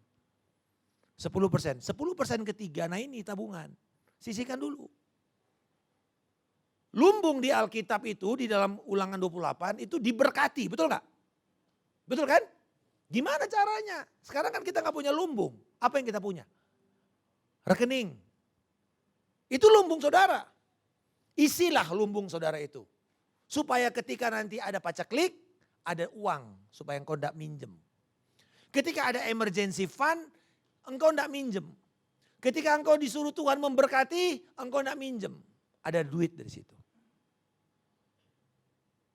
10%. 10% ketiga, nah ini tabungan. Sisihkan dulu. Lumbung di Alkitab itu di dalam Ulangan 28 itu diberkati, betul nggak? Betul kan? Gimana caranya? Sekarang kan kita nggak punya lumbung. Apa yang kita punya? Rekening. Itu lumbung saudara. Isilah lumbung saudara itu. Supaya ketika nanti ada paceklik, ada uang supaya engkau tidak minjem. Ketika ada emergency fund, engkau tidak minjem. Ketika engkau disuruh Tuhan memberkati, engkau tidak minjem. Ada duit dari situ.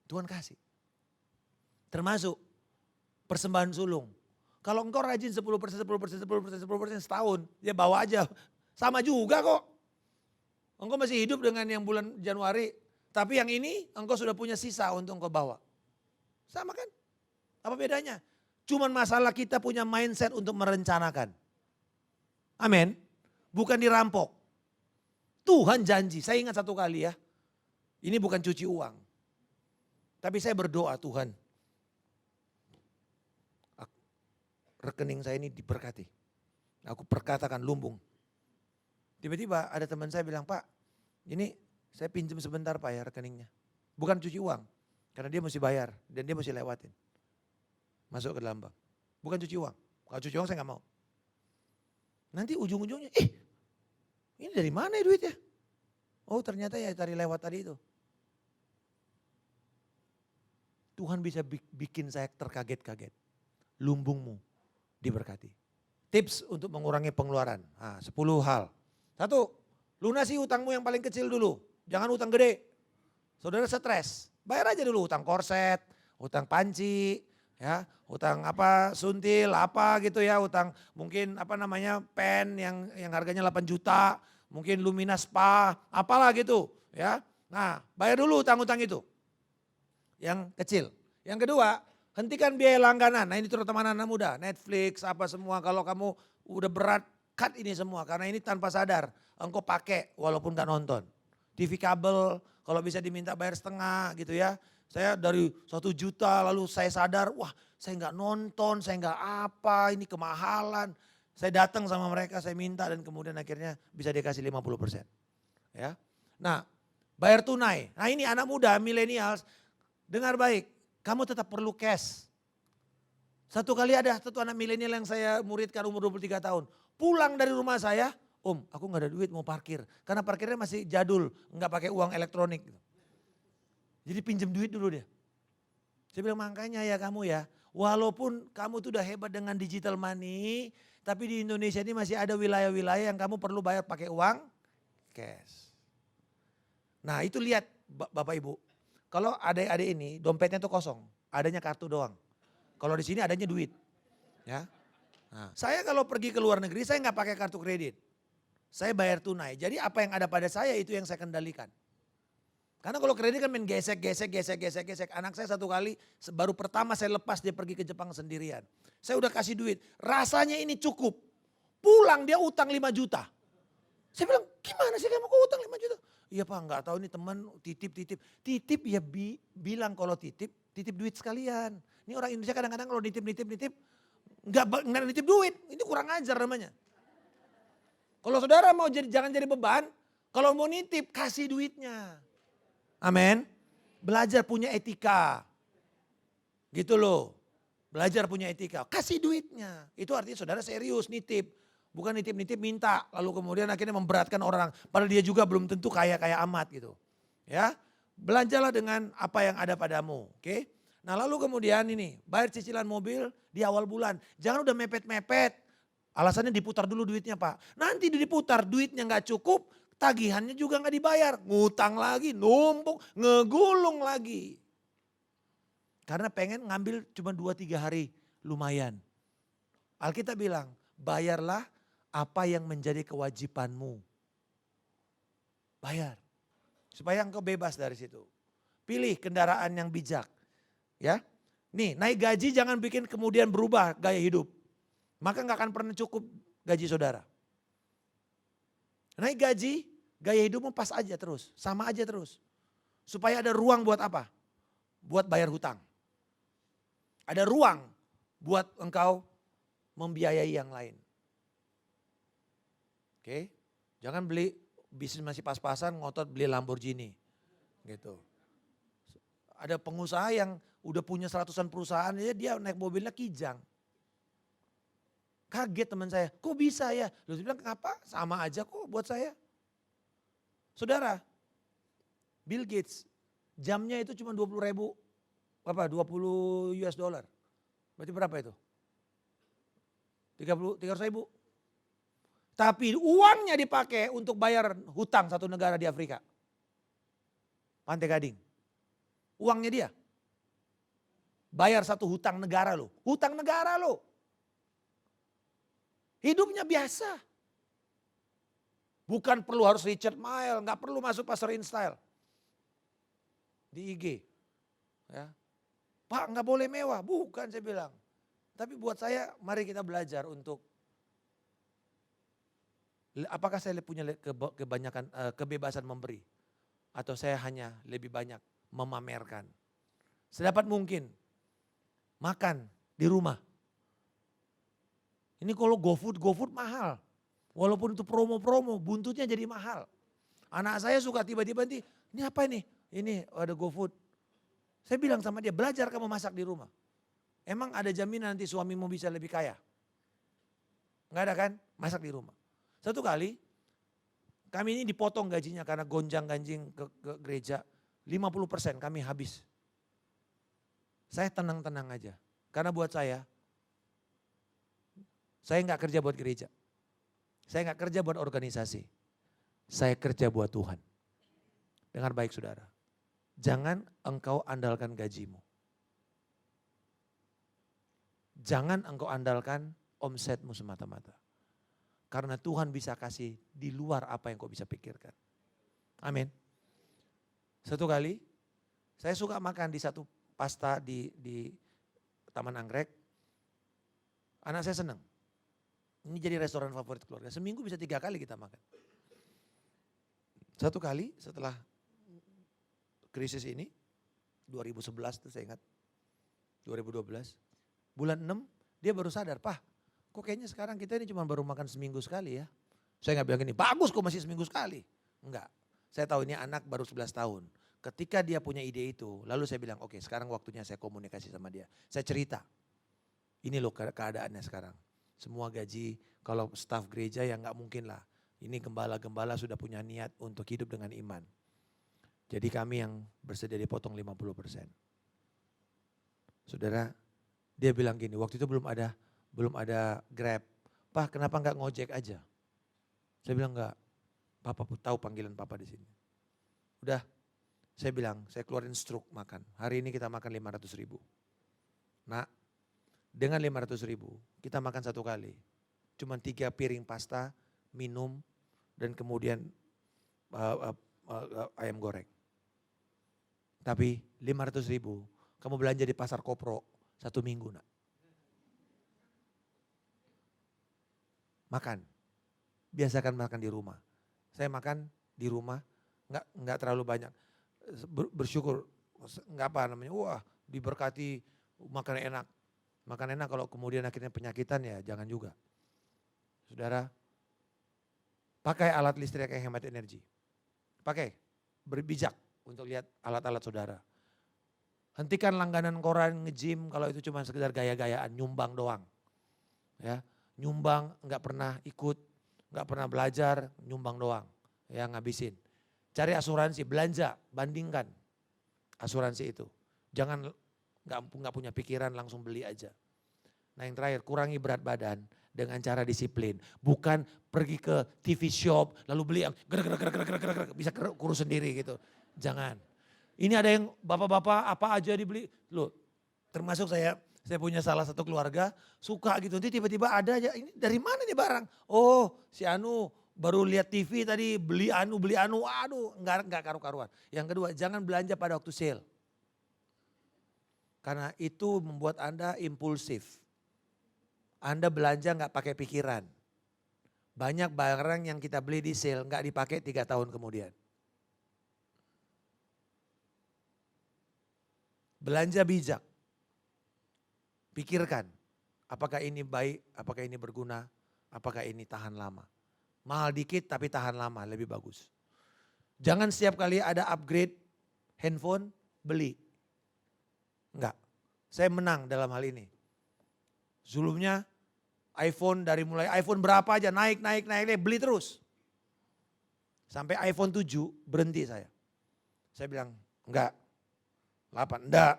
Tuhan kasih. Termasuk persembahan sulung. Kalau engkau rajin 10%, 10%, 10%, 10% setahun, ya bawa aja. Sama juga kok. Engkau masih hidup dengan yang bulan Januari, tapi yang ini engkau sudah punya sisa untuk engkau bawa. Sama kan? Apa bedanya? Cuman masalah kita punya mindset untuk merencanakan. Amin. Bukan dirampok. Tuhan janji, saya ingat satu kali ya. Ini bukan cuci uang. Tapi saya berdoa Tuhan. Rekening saya ini diberkati. Aku perkatakan lumbung. Tiba-tiba ada teman saya bilang, Pak ini saya pinjam sebentar Pak ya rekeningnya. Bukan cuci uang. Karena dia mesti bayar dan dia mesti lewatin. Masuk ke dalam bank. Bukan cuci uang. Kalau cuci uang saya gak mau. Nanti ujung-ujungnya, ini dari mana ya duitnya? Oh ternyata ya dari lewat tadi itu. Tuhan bisa bikin saya terkaget-kaget. Lumbungmu diberkati. Tips untuk mengurangi pengeluaran. 10 hal. 1, lunasi hutangmu yang paling kecil dulu. Jangan hutang gede. Saudara stres. Bayar aja dulu hutang korset, hutang panci, ya, hutang suntil, gitu ya, hutang mungkin pen yang harganya 8 juta, mungkin Lumina Spa, apalah gitu, ya. Nah, bayar dulu hutang-hutang itu. Yang kecil. Yang kedua, hentikan biaya langganan. Nah, ini terutama anak muda, Netflix, semua. Kalau kamu udah berat, cut ini semua karena ini tanpa sadar engkau pakai walaupun gak nonton. TV kabel kalau bisa diminta bayar setengah gitu ya. Saya dari 1 juta lalu saya sadar, wah saya nggak nonton, saya nggak ini kemahalan. Saya datang sama mereka, saya minta dan kemudian akhirnya bisa dikasih 50%. Ya. Nah, bayar tunai. Nah ini anak muda, milenials, dengar baik, kamu tetap perlu cash. Satu kali ada satu anak milenial yang saya muridkan umur 23 tahun. Pulang dari rumah saya, Om aku gak ada duit mau parkir. Karena parkirnya masih jadul, gak pakai uang elektronik. Jadi pinjam duit dulu dia. Saya bilang makanya ya kamu ya, walaupun kamu tuh udah hebat dengan digital money, tapi di Indonesia ini masih ada wilayah-wilayah yang kamu perlu bayar pakai uang cash. Nah itu lihat Bapak Ibu, kalau adik-adik ini dompetnya tuh kosong, adanya kartu doang. Kalau di sini adanya duit. Ya. Nah, saya kalau pergi ke luar negeri saya nggak pakai kartu kredit. Saya bayar tunai. Jadi apa yang ada pada saya itu yang saya kendalikan. Karena kalau kredit kan main gesek. Anak saya satu kali baru pertama saya lepas dia pergi ke Jepang sendirian. Saya udah kasih duit. Rasanya ini cukup. Pulang dia utang 5 juta. Saya bilang gimana sih kamu kok utang 5 juta? Iya Pak nggak tahu nih teman titip. Titip ya bilang kalau titip duit sekalian. Ini orang Indonesia kadang-kadang kalau nitip nggak nitip duit. Ini kurang ajar namanya. Kalau saudara mau jangan jadi beban. Kalau mau nitip kasih duitnya. Amin. Belajar punya etika. Gitu loh. Belajar punya etika. Kasih duitnya. Itu artinya saudara serius nitip. Bukan nitip-nitip minta. Lalu kemudian akhirnya memberatkan orang. Padahal dia juga belum tentu kaya-kaya amat gitu. Ya. Belanjalah dengan apa yang ada padamu. Oke. Nah lalu kemudian ini. Bayar cicilan mobil di awal bulan. Jangan udah mepet-mepet. Alasannya diputar dulu duitnya Pak. Nanti diputar duitnya gak cukup. Tagihannya juga gak dibayar. Ngutang lagi, numpuk, ngegulung lagi. Karena pengen ngambil cuma 2-3 hari. Lumayan. Alkitab bilang, bayarlah apa yang menjadi kewajibanmu. Bayar. Supaya engkau bebas dari situ. Pilih kendaraan yang bijak. Ya. Nih naik gaji jangan bikin kemudian berubah gaya hidup. Maka gak akan pernah cukup gaji saudara. Naik gaji, gaya hidupmu pas aja terus. Sama aja terus. Supaya ada ruang buat apa? Buat bayar hutang. Ada ruang buat engkau membiayai yang lain. Oke, jangan beli bisnis masih pas-pasan ngotot beli Lamborghini. Gitu. Ada pengusaha yang udah punya 100-an perusahaan dia naik mobilnya Kijang. Kaget teman saya, kok bisa ya? Lalu dia bilang, kenapa? Sama aja kok buat saya. Saudara, Bill Gates, jamnya itu cuma 20 US dollar. Berarti berapa itu? 300 ribu. Tapi uangnya dipakai untuk bayar hutang satu negara di Afrika. Pantai Gading. Uangnya dia. Bayar satu hutang negara loh. Hutang negara loh. Hidupnya biasa. Bukan perlu harus Richard Mille, nggak perlu masuk Pastor InStyle. Di IG. Ya. Pak nggak boleh mewah, bukan saya bilang. Tapi buat saya mari kita belajar untuk apakah saya punya kebanyakan kebebasan memberi atau saya hanya lebih banyak memamerkan. Sedapat mungkin makan di rumah. Ini kalau GoFood mahal. Walaupun itu promo-promo, buntutnya jadi mahal. Anak saya suka tiba-tiba nanti, ini apa ini? Ini ada GoFood. Saya bilang sama dia, belajar kamu masak di rumah. Emang ada jaminan nanti suamimu bisa lebih kaya? Enggak ada kan? Masak di rumah. Satu kali, kami ini dipotong gajinya karena gonjang-ganjing ke gereja. 50% kami habis. Saya tenang-tenang aja. Karena buat saya nggak kerja buat gereja. Saya nggak kerja buat organisasi. Saya kerja buat Tuhan. Dengar baik saudara. Jangan engkau andalkan gajimu. Jangan engkau andalkan omsetmu semata-mata. Karena Tuhan bisa kasih di luar apa yang kau bisa pikirkan. Amin. Satu kali, saya suka makan di satu pasta di Taman Anggrek. Anak saya senang. Ini jadi restoran favorit keluarga. Seminggu bisa 3 kali kita makan. Satu kali setelah krisis ini, 2011 tuh saya ingat. 2012. Bulan 6 dia baru sadar, Pak kok kayaknya sekarang kita ini cuma baru makan seminggu sekali ya. Saya gak bilang gini, bagus kok masih seminggu sekali. Enggak, saya tahu ini anak baru 11 tahun. Ketika dia punya ide itu, lalu saya bilang oke, sekarang waktunya saya komunikasi sama dia. Saya cerita, ini loh keadaannya sekarang. Semua gaji, kalau staf gereja ya gak mungkin lah. Ini gembala-gembala sudah punya niat untuk hidup dengan iman. Jadi kami yang bersedia dipotong 50%. Saudara, dia bilang gini, waktu itu belum ada Grab. Pak, kenapa enggak ngojek aja? Saya bilang enggak. Papa tahu panggilan Papa di sini. Udah, saya bilang, saya keluarin struk makan. Hari ini kita makan 500 ribu. Nah, Dengan 500.000 kita makan satu kali. Cuman 3 piring pasta, minum, dan kemudian ayam goreng. Tapi 500.000 kamu belanja di pasar Kopro 1 minggu nak. Makan, biasakan makan di rumah. Saya makan di rumah, nggak terlalu banyak. Bersyukur, nggak apa namanya, wah diberkati makan enak. Makan enak kalau kemudian akhirnya penyakitan ya jangan juga. Saudara, pakai alat listrik yang hemat energi. Pakai, berbijak untuk lihat alat-alat saudara. Hentikan langganan koran, nge-gym kalau itu cuma sekedar gaya-gayaan, nyumbang doang. Ya, nyumbang nggak pernah ikut, nggak pernah belajar, nyumbang doang. Ya ngabisin. Cari asuransi, belanja, bandingkan asuransi itu. Jangan nggak punya pikiran langsung beli aja. Nah yang terakhir, kurangi berat badan dengan cara disiplin. Bukan pergi ke TV shop lalu beli yang gerak bisa kurus sendiri gitu. Jangan. Ini ada yang bapak-bapak apa aja dibeli. Loh, termasuk saya punya salah satu keluarga suka gitu. Nanti tiba-tiba ada aja, ini dari mana nih barang? Oh si Anu baru lihat TV tadi beli anu, aduh enggak karu-karuan. Yang kedua, jangan belanja pada waktu sale. Karena itu membuat Anda impulsif. Anda belanja nggak pakai pikiran. Banyak barang yang kita beli di sale nggak dipakai 3 tahun kemudian. Belanja bijak. Pikirkan, apakah ini baik, apakah ini berguna, apakah ini tahan lama. Mahal dikit tapi tahan lama, lebih bagus. Jangan setiap kali ada upgrade handphone, beli. Enggak, saya menang dalam hal ini. Sebelumnya iPhone dari mulai iPhone berapa aja naik, beli terus. Sampai iPhone 7 berhenti saya. Saya bilang enggak, 8 enggak,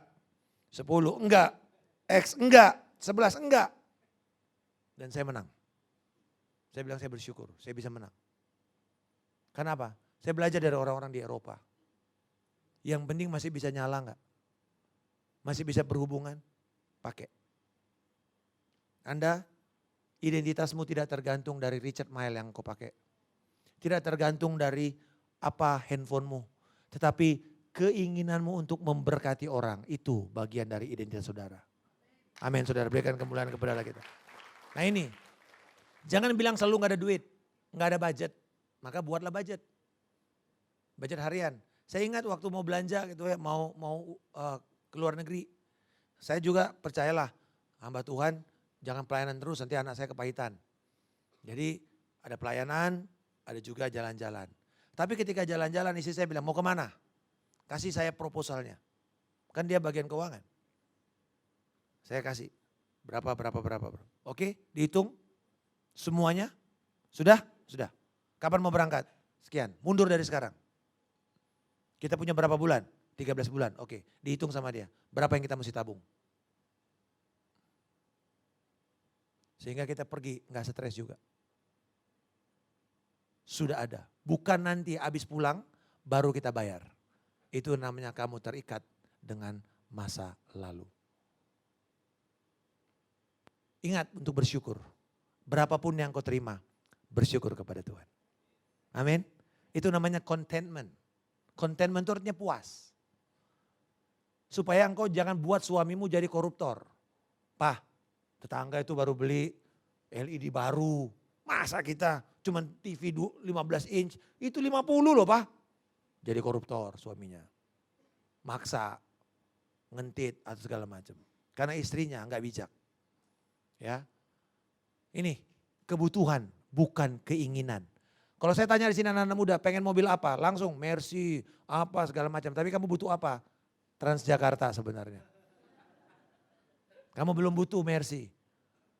10 enggak, X enggak, 11 enggak. Dan saya menang. Saya bilang saya bersyukur, saya bisa menang. Kenapa? Saya belajar dari orang-orang di Eropa. Yang penting masih bisa nyala enggak? Masih bisa berhubungan? Pakai. Anda, identitasmu tidak tergantung dari Richard Mille yang kau pakai. Tidak tergantung dari apa handphonemu. Tetapi keinginanmu untuk memberkati orang, itu bagian dari identitas saudara. Amin, saudara, berikan kemuliaan kepada Allah kita. Nah ini, jangan bilang selalu gak ada duit, gak ada budget. Maka buatlah budget. Budget harian. Saya ingat waktu mau belanja gitu ya, mau ke luar negeri. Saya juga percayalah, hamba Tuhan jangan pelayanan terus, nanti anak saya kepahitan. Jadi ada pelayanan, ada juga jalan-jalan. Tapi ketika jalan-jalan istri saya bilang mau kemana? Kasih saya proposalnya. Kan dia bagian keuangan. Saya kasih berapa. Oke, dihitung semuanya. Sudah? Sudah. Kapan mau berangkat? Sekian, mundur dari sekarang. Kita punya berapa bulan? 13 bulan, oke. Dihitung sama dia, berapa yang kita mesti tabung. Sehingga kita pergi gak stres juga. Sudah ada, bukan nanti habis pulang baru kita bayar. Itu namanya kamu terikat dengan masa lalu. Ingat untuk bersyukur. Berapapun yang kau terima, bersyukur kepada Tuhan. Amin. Itu namanya contentment. Contentment itu artinya puas. Supaya engkau jangan buat suamimu jadi koruptor. Pak, tetangga itu baru beli LED baru. Masa kita cuma TV 15 inch, itu 50 loh Pak. Jadi koruptor suaminya. Maksa, ngentit atau segala macam. Karena istrinya nggak bijak. Ya, ini kebutuhan bukan keinginan. Kalau saya tanya di sini anak-anak muda pengen mobil apa? Langsung Mercy, apa segala macam. Tapi kamu butuh apa? Transjakarta sebenarnya. Kamu belum butuh Mercy.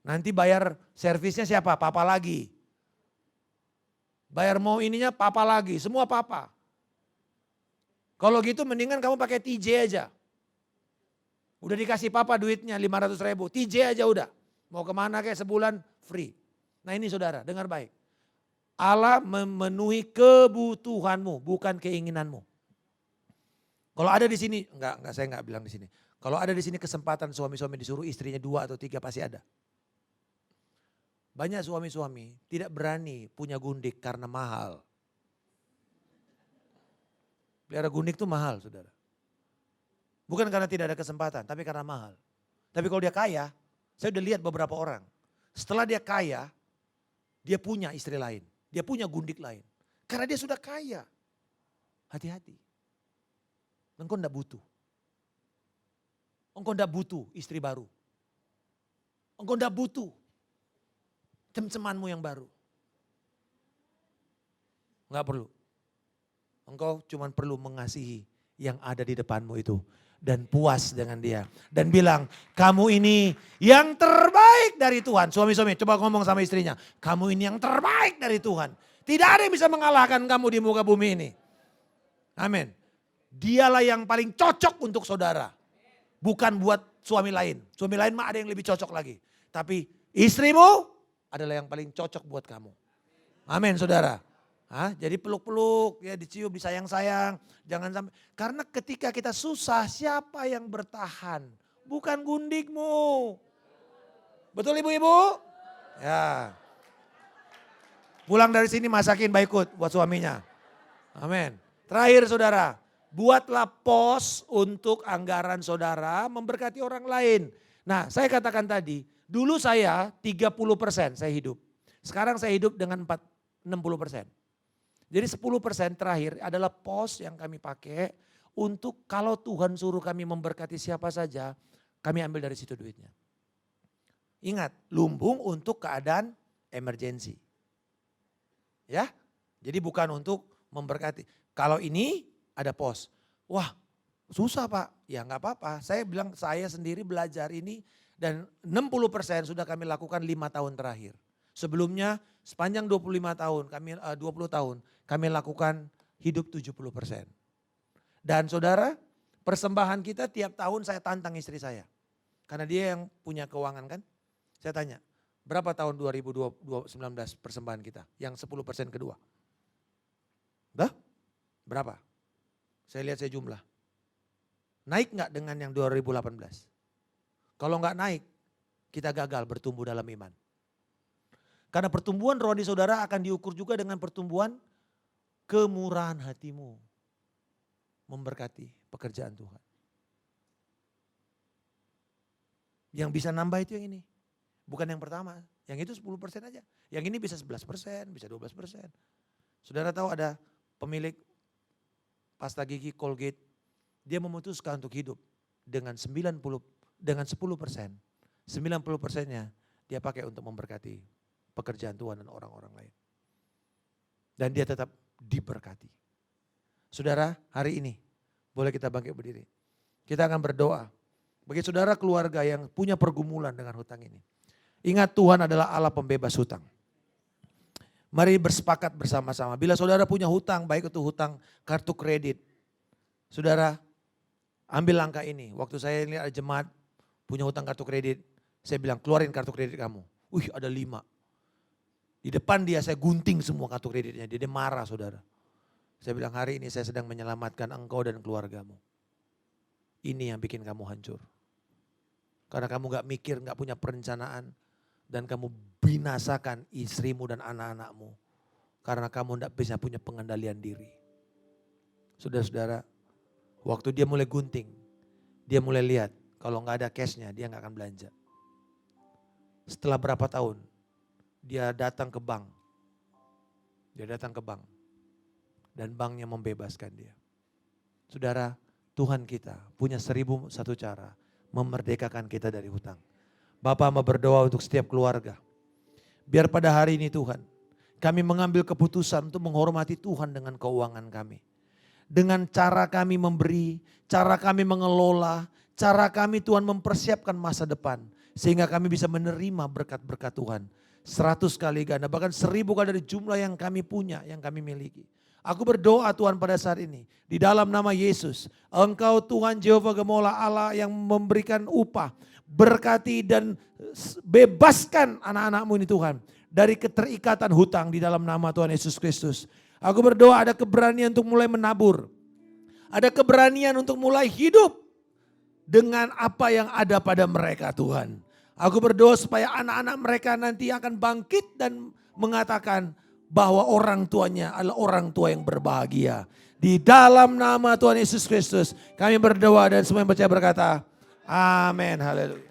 Nanti bayar servisnya siapa? Papa lagi. Bayar mau ininya papa lagi, semua papa. Kalau gitu mendingan kamu pakai TJ aja. Udah dikasih papa duitnya 500.000, TJ aja udah. Mau kemana kayak sebulan free. Nah ini saudara, dengar baik. Allah memenuhi kebutuhanmu, bukan keinginanmu. Kalau ada di sini, enggak saya enggak bilang di sini. Kalau ada di sini kesempatan suami-suami disuruh istrinya 2 atau 3 pasti ada. Banyak suami-suami tidak berani punya gundik karena mahal. Pelihara gundik itu mahal, saudara. Bukan karena tidak ada kesempatan, tapi karena mahal. Tapi kalau dia kaya, saya udah lihat beberapa orang. Setelah dia kaya, dia punya istri lain. Dia punya gundik lain. Karena dia sudah kaya. Hati-hati. Engkau enggak butuh. Engkau enggak butuh istri baru. Engkau enggak butuh cem-cemanmu yang baru. Enggak perlu. Engkau cuma perlu mengasihi yang ada di depanmu itu. Dan puas dengan dia. Dan bilang, kamu ini yang terbaik dari Tuhan. Suami-suami coba ngomong sama istrinya. Kamu ini yang terbaik dari Tuhan. Tidak ada yang bisa mengalahkan kamu di muka bumi ini. Amin. Dialah yang paling cocok untuk saudara. Bukan buat suami lain. Suami lain mah ada yang lebih cocok lagi. Tapi istrimu adalah yang paling cocok buat kamu. Amin saudara. Jadi peluk-peluk, ya dicium, disayang-sayang. Jangan sampai. Karena ketika kita susah, siapa yang bertahan? Bukan gundikmu. Betul ibu-ibu? Ya. Pulang dari sini masakin baikut buat suaminya. Amin. Terakhir saudara. Buatlah pos untuk anggaran saudara memberkati orang lain. Nah saya katakan tadi, dulu saya 30% saya hidup. Sekarang saya hidup dengan 60%. Jadi 10% terakhir adalah pos yang kami pakai untuk kalau Tuhan suruh kami memberkati siapa saja, kami ambil dari situ duitnya. Ingat, lumbung untuk keadaan emergensi. Ya, jadi bukan untuk memberkati. Kalau ini ada pos. Wah susah Pak. Ya nggak apa-apa. Saya bilang saya sendiri belajar ini dan 60% sudah kami lakukan 5 tahun terakhir. Sebelumnya sepanjang 25 tahun, 20 tahun kami lakukan hidup 70%. Dan saudara persembahan kita tiap tahun saya tantang istri saya. Karena dia yang punya keuangan kan. Saya tanya berapa tahun 2019 persembahan kita yang 10% kedua. Dah? Berapa? Saya lihat saya jumlah. Naik nggak dengan yang 2018? Kalau nggak naik, kita gagal bertumbuh dalam iman. Karena pertumbuhan rohani saudara akan diukur juga dengan pertumbuhan kemurahan hatimu. Memberkati pekerjaan Tuhan. Yang bisa nambah itu yang ini. Bukan yang pertama, yang itu 10% aja. Yang ini bisa 11%, bisa 12%. Saudara tahu ada pemilik pasta gigi Colgate, dia memutuskan untuk hidup dengan 10%, 90%-nya dia pakai untuk memberkati pekerjaan Tuhan dan orang-orang lain. Dan dia tetap diberkati. Saudara, hari ini boleh kita bangkit berdiri. Kita akan berdoa. Bagi saudara keluarga yang punya pergumulan dengan hutang ini. Ingat Tuhan adalah Allah pembebas hutang. Mari bersepakat bersama-sama. Bila saudara punya hutang, baik itu hutang kartu kredit. Saudara, ambil langkah ini. Waktu saya lihat ada jemaat punya hutang kartu kredit. Saya bilang keluarin kartu kredit kamu. Ada 5. Di depan dia saya gunting semua kartu kreditnya. Dia marah saudara. Saya bilang hari ini saya sedang menyelamatkan engkau dan keluargamu. Ini yang bikin kamu hancur. Karena kamu gak mikir, gak punya perencanaan. Dan kamu binasakan istrimu dan anak-anakmu. Karena kamu tidak bisa punya pengendalian diri. Saudara-saudara, waktu dia mulai gunting, dia mulai lihat kalau nggak ada cashnya dia nggak akan belanja. Setelah berapa tahun, dia datang ke bank. Dan banknya membebaskan dia. Saudara, Tuhan kita punya 1001 cara memerdekakan kita dari hutang. Bapak mau berdoa untuk setiap keluarga. Biar pada hari ini Tuhan, kami mengambil keputusan untuk menghormati Tuhan dengan keuangan kami. Dengan cara kami memberi, cara kami mengelola, cara kami Tuhan mempersiapkan masa depan. Sehingga kami bisa menerima berkat-berkat Tuhan. 100 kali ganda, bahkan 1000 kali dari jumlah yang kami punya, yang kami miliki. Aku berdoa Tuhan pada saat ini, di dalam nama Yesus, Engkau Tuhan Jehovah Gemola Allah yang memberikan upah, berkati dan bebaskan anak-anakmu ini Tuhan, dari keterikatan hutang di dalam nama Tuhan Yesus Kristus. Aku berdoa ada keberanian untuk mulai menabur, ada keberanian untuk mulai hidup dengan apa yang ada pada mereka Tuhan. Aku berdoa supaya anak-anak mereka nanti akan bangkit dan mengatakan bahwa orang tuanya adalah orang tua yang berbahagia. Di dalam nama Tuhan Yesus Kristus kami berdoa dan semua yang percaya berkata, amin, haleluya.